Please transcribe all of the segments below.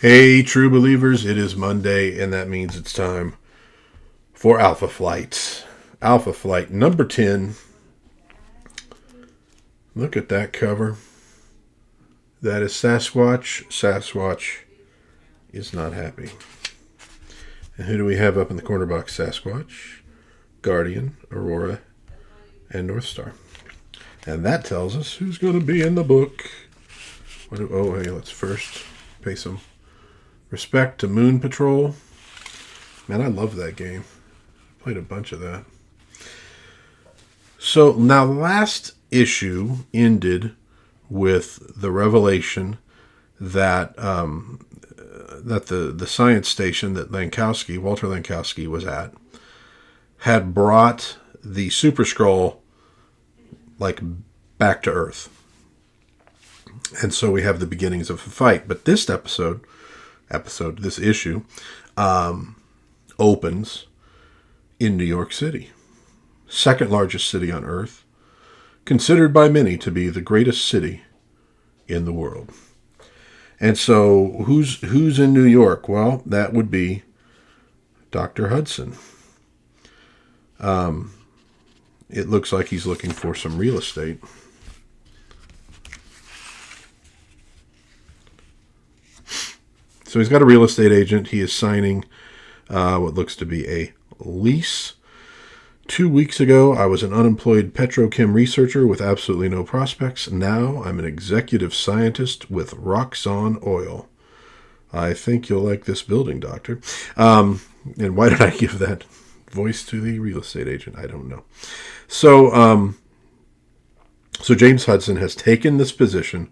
Hey, true believers, it is Monday, and that means it's time for Alpha Flight. Alpha Flight number 10. Look at that cover. That is Sasquatch. Sasquatch is not happy. And who do we have up in the corner box? Sasquatch, Guardian, Aurora, and North Star. And that tells us who's going to be in the book. Hey, let's first pay some respect to Moon Patrol. Man, I love that game. I played a bunch of that. So now last issue ended with the revelation that that the science station that Walter Lankowski was at, had brought the Super Skrull back to Earth. And so we have the beginnings of a fight. But this this issue, opens in New York City, second largest city on Earth, considered by many to be the greatest city in the world. And so who's in New York? Well, that would be Dr. Hudson. It looks like he's looking for some real estate. So he's got a real estate agent. He is signing what looks to be a lease. 2 weeks ago, I was an unemployed petrochem researcher with absolutely no prospects. Now I'm an executive scientist with Roxxon Oil. I think you'll like this building, Doctor. And why did I give that voice to the real estate agent? I don't know. So James Hudson has taken this position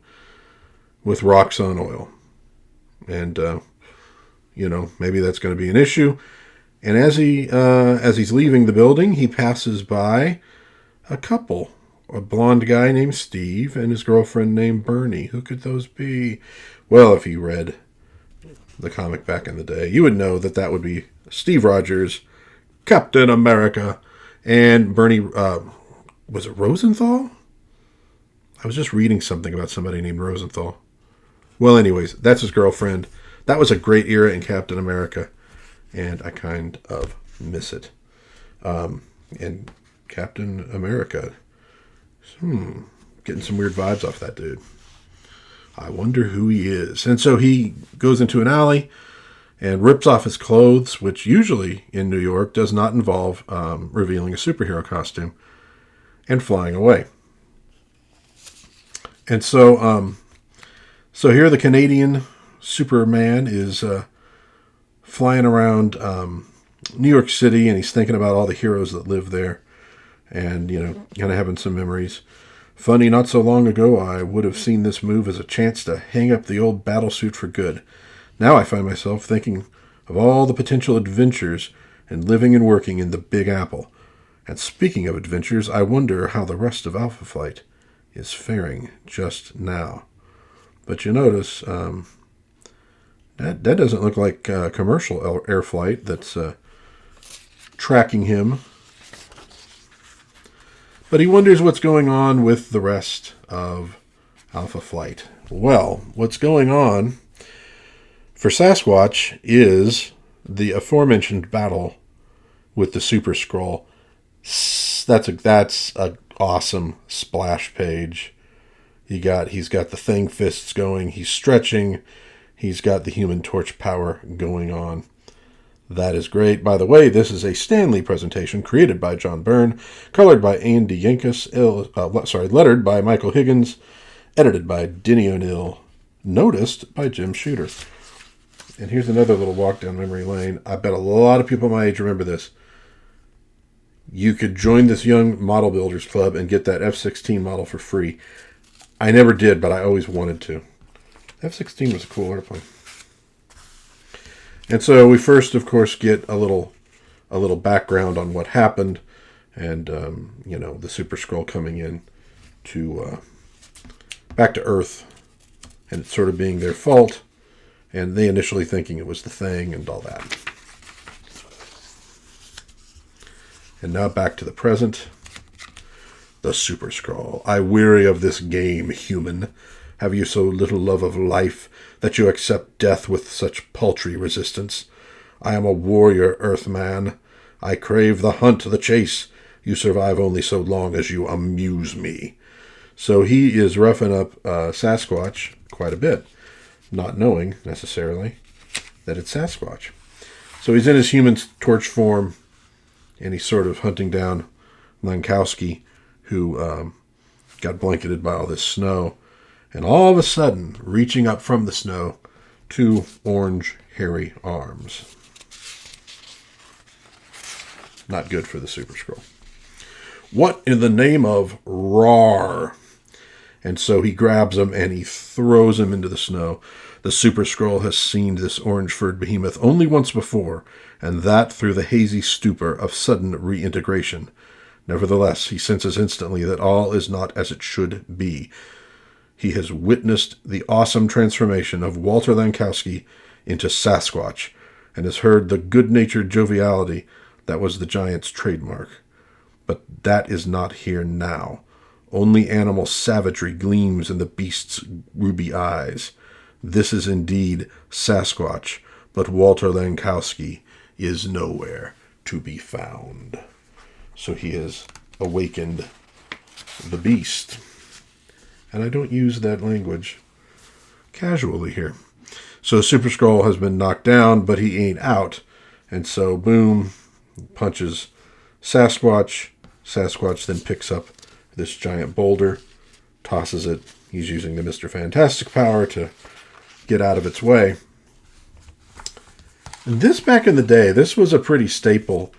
with Roxxon Oil. And, maybe that's going to be an issue. And as he's leaving the building, he passes by a couple, a blonde guy named Steve and his girlfriend named Byrne. Who could those be? Well, if you read the comic back in the day, you would know that would be Steve Rogers, Captain America, and Byrne, was it Rosenthal? I was just reading something about somebody named Rosenthal. Well, anyways, that's his girlfriend. That was a great era in Captain America, and I kind of miss it. And Captain America, getting some weird vibes off that dude. I wonder who he is. And so he goes into an alley and rips off his clothes, which usually in New York does not involve revealing a superhero costume, and flying away. And so here the Canadian Superman is flying around New York City, and he's thinking about all the heroes that live there, and, kind of having some memories. Funny, not so long ago, I would have seen this move as a chance to hang up the old battlesuit for good. Now I find myself thinking of all the potential adventures and living and working in the Big Apple. And speaking of adventures, I wonder how the rest of Alpha Flight is faring just now. But you notice that doesn't look like commercial air flight that's tracking him. But he wonders what's going on with the rest of Alpha Flight. Well, what's going on for Sasquatch is the aforementioned battle with the Super Skrull. That's a awesome splash page. He's got the Thing fists going. He's stretching. He's got the Human Torch power going on. That is great. By the way, this is a Stan Lee presentation created by John Byrne, colored by Andy Yankus, lettered by Michael Higgins, edited by Denny O'Neill, noticed by Jim Shooter. And here's another little walk down memory lane. I bet a lot of people my age remember this. You could join this young model builders club and get that F-16 model for free. I never did, but I always wanted to. F-16 was a cool airplane. And so we first, of course, get a little background on what happened, and the Super Skrull coming in to back to Earth, and it sort of being their fault, and they initially thinking it was the Thing and all that. And now back to the present. The Super Skrull. I weary of this game, human. Have you so little love of life that you accept death with such paltry resistance? I am a warrior, Earthman. I crave the hunt, the chase. You survive only so long as you amuse me. So he is roughing up Sasquatch quite a bit, not knowing, necessarily, that it's Sasquatch. So he's in his Human Torch form, and he's sort of hunting down Lankowski, who got blanketed by all this snow. And all of a sudden, reaching up from the snow, 2 orange, hairy arms. Not good for the Super Skrull. What in the name of Rawr? And so he grabs him and he throws him into the snow. The Super Skrull has seen this orange-furred behemoth only once before, and that through the hazy stupor of sudden reintegration. Nevertheless, he senses instantly that all is not as it should be. He has witnessed the awesome transformation of Walter Lankowski into Sasquatch, and has heard the good-natured joviality that was the giant's trademark. But that is not here now. Only animal savagery gleams in the beast's ruby eyes. This is indeed Sasquatch, but Walter Lankowski is nowhere to be found. So he has awakened the beast. And I don't use that language casually here. So Super Skrull has been knocked down, but he ain't out. And so, boom, punches Sasquatch. Sasquatch then picks up this giant boulder, tosses it. He's using the Mr. Fantastic power to get out of its way. And this, back in the day, this was a pretty staple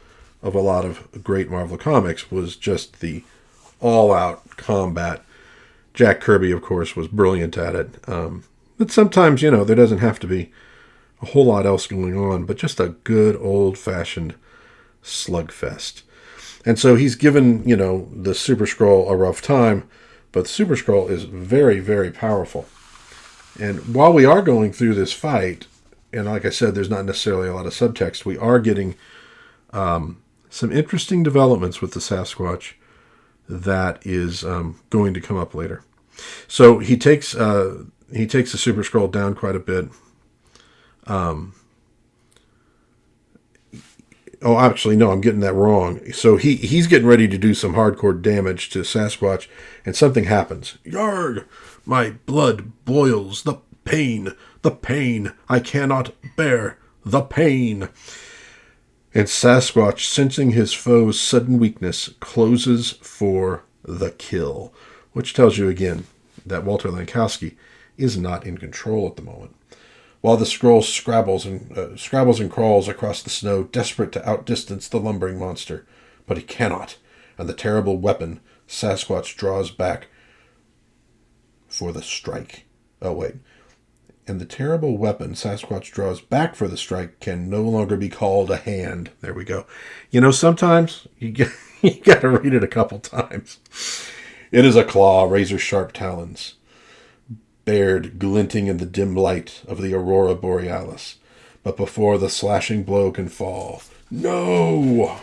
of a lot of great Marvel comics, was just the all-out combat. Jack Kirby, of course, was brilliant at it. But sometimes, there doesn't have to be a whole lot else going on, but just a good old-fashioned slugfest. And so he's given, the Super Skrull a rough time, but the Super Skrull is very, very powerful. And while we are going through this fight, and like I said, there's not necessarily a lot of subtext, we are getting some interesting developments with the Sasquatch that is going to come up later. So he takes the Super Skrull down quite a bit. Oh, actually, no, I'm getting that wrong. So he's getting ready to do some hardcore damage to Sasquatch, and something happens. Yarg! My blood boils. The pain. I cannot bear the pain. And Sasquatch, sensing his foe's sudden weakness, closes for the kill, which tells you again that Walter Lankowski is not in control at the moment. While the Skrull scrabbles and crawls across the snow, desperate to outdistance the lumbering monster. But he cannot, and the terrible weapon Sasquatch draws back for the strike. Oh, wait. And the terrible weapon Sasquatch draws back for the strike can no longer be called a hand. There we go. Sometimes you got to read it a couple times. It is a claw, razor-sharp talons, bared, glinting in the dim light of the aurora borealis. But before the slashing blow can fall, no!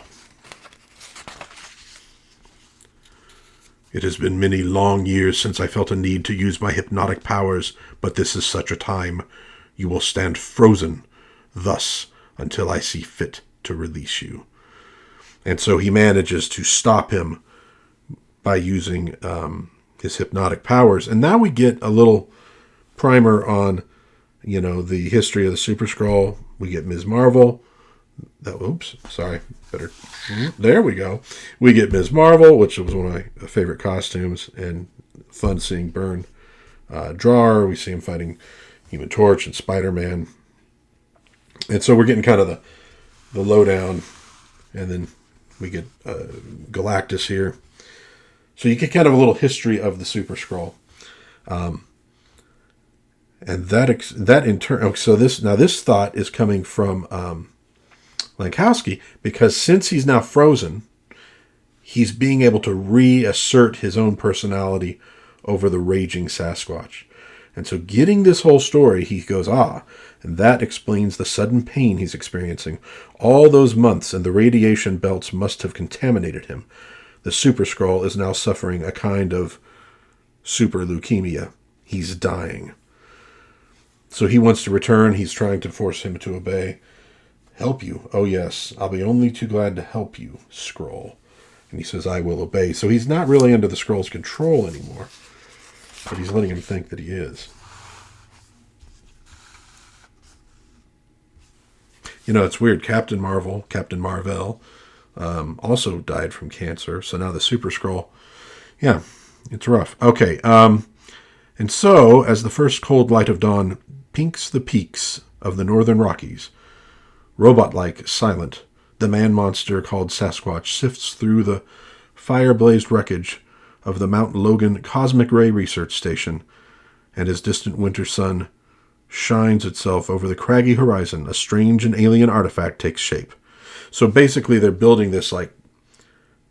It has been many long years since I felt a need to use my hypnotic powers, but this is such a time. You will stand frozen, thus, until I see fit to release you. And so he manages to stop him by using his hypnotic powers. And now we get a little primer on, the history of the Super Skrull. We get Ms. Marvel. There we go. We get Ms. Marvel, which was one of my favorite costumes, and fun seeing Byrne draw. We see him fighting Human Torch and Spider-Man. And so we're getting kind of the lowdown, and then we get Galactus here. So you get kind of a little history of the Super Skrull. And that in turn, so this thought is coming from Lankowski, because since he's now frozen, he's being able to reassert his own personality over the raging Sasquatch. And so getting this whole story, he goes, and that explains the sudden pain he's experiencing. All those months and the radiation belts must have contaminated him. The Super Skrull is now suffering a kind of super leukemia. He's dying. So he wants to return. He's trying to force him to obey. Help you? Oh, yes. I'll be only too glad to help you, Skrull. And he says, I will obey. So he's not really under the Skrull's control anymore. But he's letting him think that he is. You know, it's weird. Captain Marvel, also died from cancer. So now the Super Skrull, yeah, it's rough. Okay, and so as the first cold light of dawn pinks the peaks of the northern Rockies, robot-like, silent, the man-monster called Sasquatch sifts through the fire-blazed wreckage of the Mount Logan Cosmic Ray Research Station, and his distant winter sun shines itself over the craggy horizon. A strange and alien artifact takes shape. So basically they're building this like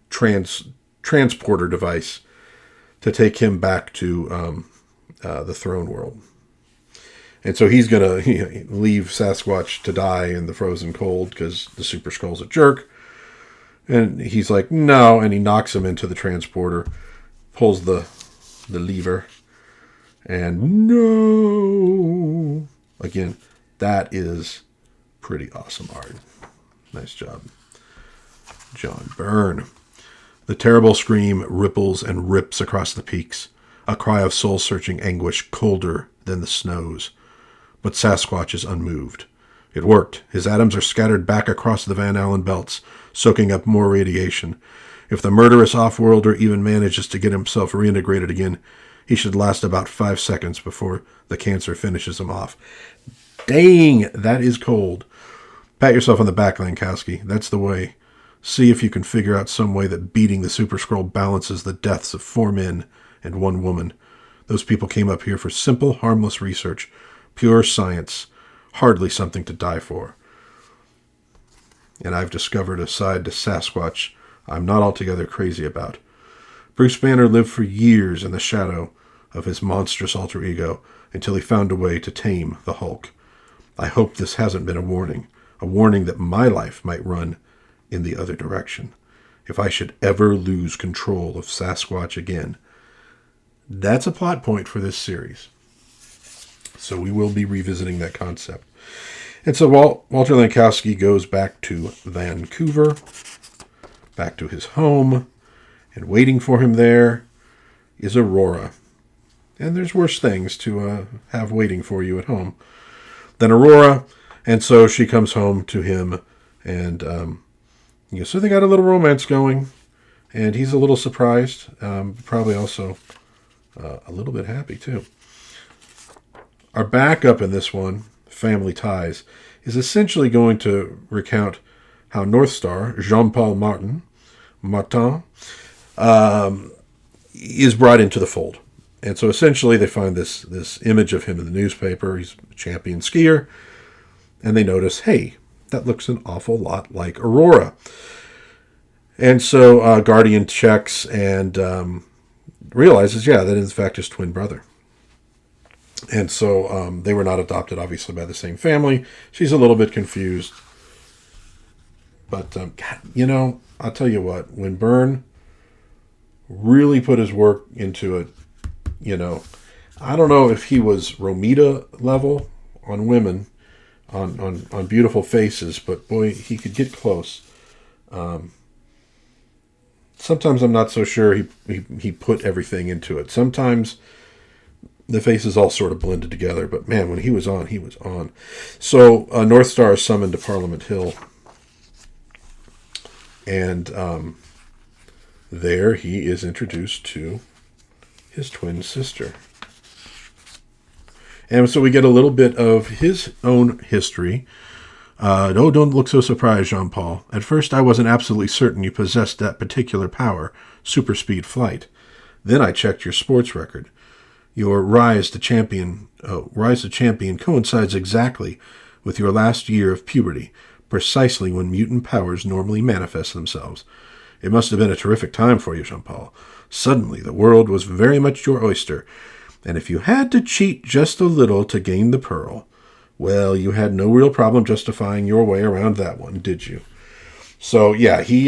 transporter device to take him back to the throne world. And so he's going to leave Sasquatch to die in the frozen cold because the Super Skrull's a jerk. And he's like, no, and he knocks him into the transporter, pulls the lever, and no. Again, that is pretty awesome art. Nice job, John Byrne. The terrible scream ripples and rips across the peaks, a cry of soul-searching anguish colder than the snows. But Sasquatch is unmoved. It worked. His atoms are scattered back across the Van Allen belts, soaking up more radiation. If the murderous off-worlder even manages to get himself reintegrated again, he should last about 5 seconds before the cancer finishes him off. Dang, that is cold. Pat yourself on the back, Lankowski. That's the way. See if you can figure out some way that beating the Super Skrull balances the deaths of 4 men and 1 woman. Those people came up here for simple, harmless research. Pure science. Hardly something to die for. And I've discovered a side to Sasquatch I'm not altogether crazy about. Bruce Banner lived for years in the shadow of his monstrous alter ego until he found a way to tame the Hulk. I hope this hasn't been a warning that my life might run in the other direction. If I should ever lose control of Sasquatch again. That's a plot point for this series. So we will be revisiting that concept. And so Walter Lankowski goes back to Vancouver, back to his home, and waiting for him there is Aurora. And there's worse things to have waiting for you at home than Aurora. And so she comes home to him, and so they got a little romance going, and he's a little surprised, probably also a little bit happy too. Our backup in this one, Family Ties, is essentially going to recount how North Star, Jean-Paul Martin, is brought into the fold. And so essentially they find this image of him in the newspaper. He's a champion skier. And they notice, hey, that looks an awful lot like Aurora. And so Guardian checks and realizes, that in fact his twin brother. And so they were not adopted, obviously, by the same family. She's a little bit confused. But, I'll tell you what, when Byrne really put his work into it, I don't know if he was Romita level on women, on beautiful faces, but boy, he could get close. Sometimes I'm not so sure he put everything into it. Sometimes the faces all sort of blended together, but man, when he was on, he was on. So North Star is summoned to Parliament Hill, and there he is introduced to his twin sister. And so we get a little bit of his own history. No, don't look so surprised, Jean-Paul. At first I wasn't absolutely certain you possessed that particular power, super speed flight. Then I checked your sports record. Your rise to champion coincides exactly with your last year of puberty, precisely when mutant powers normally manifest themselves. It must have been a terrific time for you, Jean-Paul. Suddenly, the world was very much your oyster, and if you had to cheat just a little to gain the pearl, well, you had no real problem justifying your way around that one, did you? So, yeah, he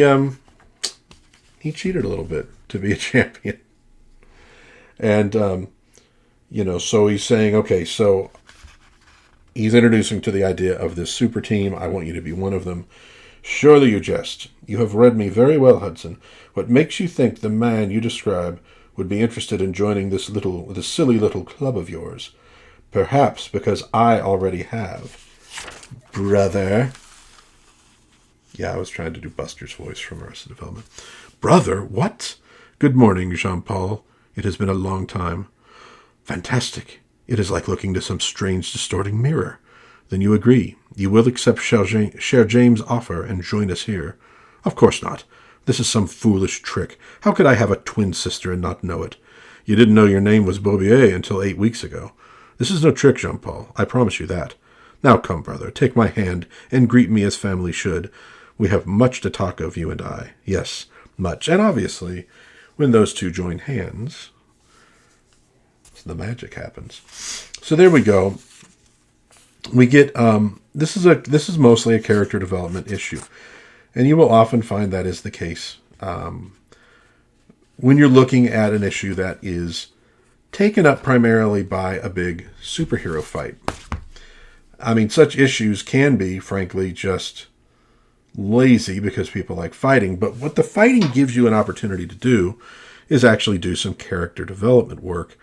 cheated a little bit to be a champion. And So he's saying, okay, so he's introducing to the idea of this super team. I want you to be one of them. Surely you jest. You have read me very well, Hudson. What makes you think the man you describe would be interested in joining this silly little club of yours? Perhaps because I already have. Brother. Yeah, I was trying to do Buster's voice from Arrested Development. Brother, what? Good morning, Jean-Paul. It has been a long time. Fantastic. It is like looking to some strange distorting mirror. Then you agree. You will accept Cher James' offer and join us here. Of course not. This is some foolish trick. How could I have a twin sister and not know it? You didn't know your name was Bobier until 8 weeks ago. This is no trick, Jean-Paul. I promise you that. Now come, brother, take my hand and greet me as family should. We have much to talk of, you and I. Yes, much. And obviously, when those two join hands, the magic happens. So there we go. We get this is mostly a character development issue, and you will often find that is the case when you're looking at an issue that is taken up primarily by a big superhero fight. I mean, such issues can be, frankly, just lazy because people like fighting, but what the fighting gives you an opportunity to do is actually do some character development work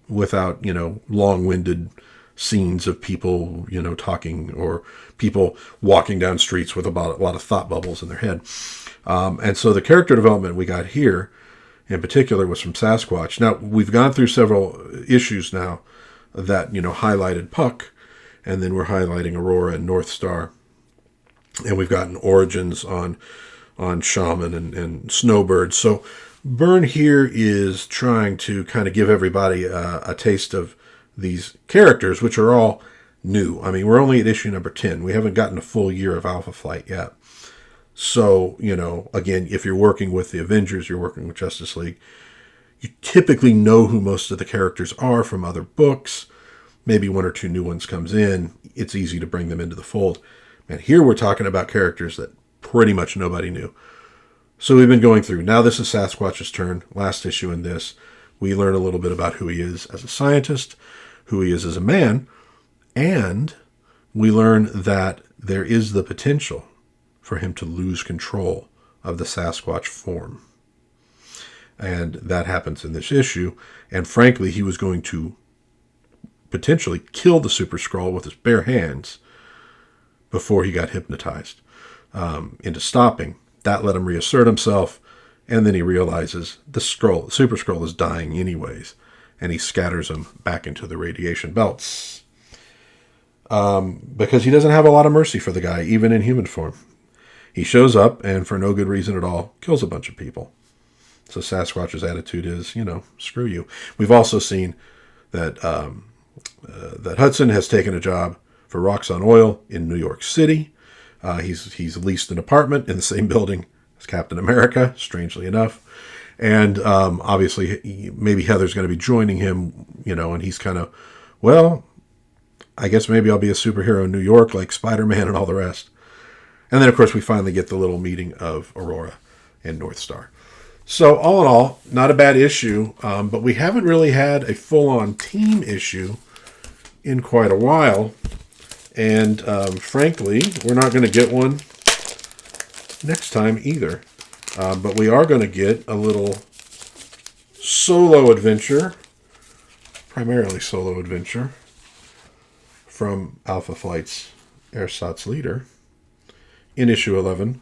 without, long-winded scenes of people, talking, or people walking down streets with a lot of thought bubbles in their head. And so the character development we got here, in particular, was from Sasquatch. Now, we've gone through several issues now that, highlighted Puck, and then we're highlighting Aurora and North Star. And we've gotten origins on Shaman and Snowbird. So Byrne here is trying to kind of give everybody a taste of these characters, which are all new. I mean, we're only at issue number 10. We haven't gotten a full year of Alpha Flight yet. So, again, if you're working with the Avengers, you're working with Justice League, you typically know who most of the characters are from other books. Maybe one or two new ones comes in. It's easy to bring them into the fold. And here we're talking about characters that pretty much nobody knew. So we've been going through. Now this is Sasquatch's turn. Last issue in this, we learn a little bit about who he is as a scientist, who he is as a man, and we learn that there is the potential for him to lose control of the Sasquatch form. And that happens in this issue. And frankly, he was going to potentially kill the Super Skrull with his bare hands before he got hypnotized into stopping. That let him reassert himself, and then he realizes the Super Skrull is dying anyways, and he scatters him back into the radiation belts. Because he doesn't have a lot of mercy for the guy, even in human form. He shows up, and for no good reason at all, kills a bunch of people. So Sasquatch's attitude is, screw you. We've also seen that that Hudson has taken a job for Roxxon Oil in New York City. He's leased an apartment in the same building as Captain America, strangely enough. And obviously, maybe Heather's going to be joining him, and he's kind of, well, I guess maybe I'll be a superhero in New York like Spider-Man and all the rest. And then, of course, we finally get the little meeting of Aurora and North Star. So all in all, not a bad issue, but we haven't really had a full-on team issue in quite a while. And frankly, we're not going to get one next time either. But we are going to get a little solo adventure, primarily solo adventure, from Alpha Flight's ersatz leader in issue 11.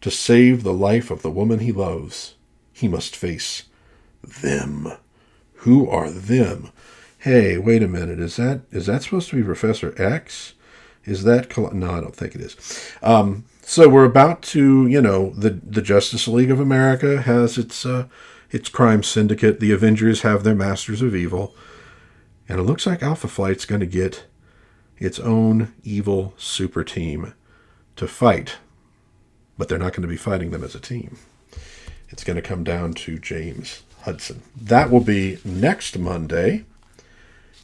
To save the life of the woman he loves, he must face them. Who are them? Hey, wait a minute. Is that supposed to be Professor X? Is that... No, I don't think it is. So we're about to, the Justice League of America has its crime syndicate. The Avengers have their Masters of Evil. And it looks like Alpha Flight's going to get its own evil super team to fight. But they're not going to be fighting them as a team. It's going to come down to James Hudson. That will be next Monday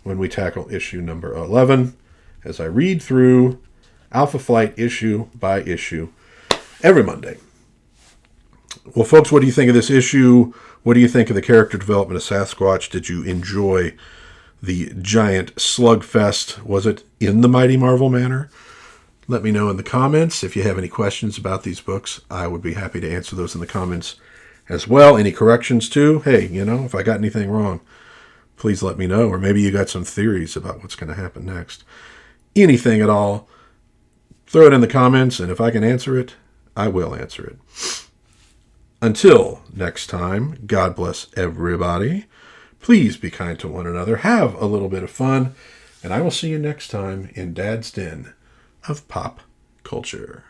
when we tackle issue number 11. As I read through Alpha Flight issue by issue every Monday. Well, folks, what do you think of this issue? What do you think of the character development of Sasquatch? Did you enjoy the giant slugfest? Was it in the Mighty Marvel manner? Let me know in the comments. If you have any questions about these books, I would be happy to answer those in the comments as well. Any corrections too? Hey, if I got anything wrong, please let me know. Or maybe you got some theories about what's going to happen next. Anything at all, throw it in the comments, and if I can answer it, I will answer it. Until next time, God bless everybody. Please be kind to one another. Have a little bit of fun. And I will see you next time in Dad's Den of Pop Culture.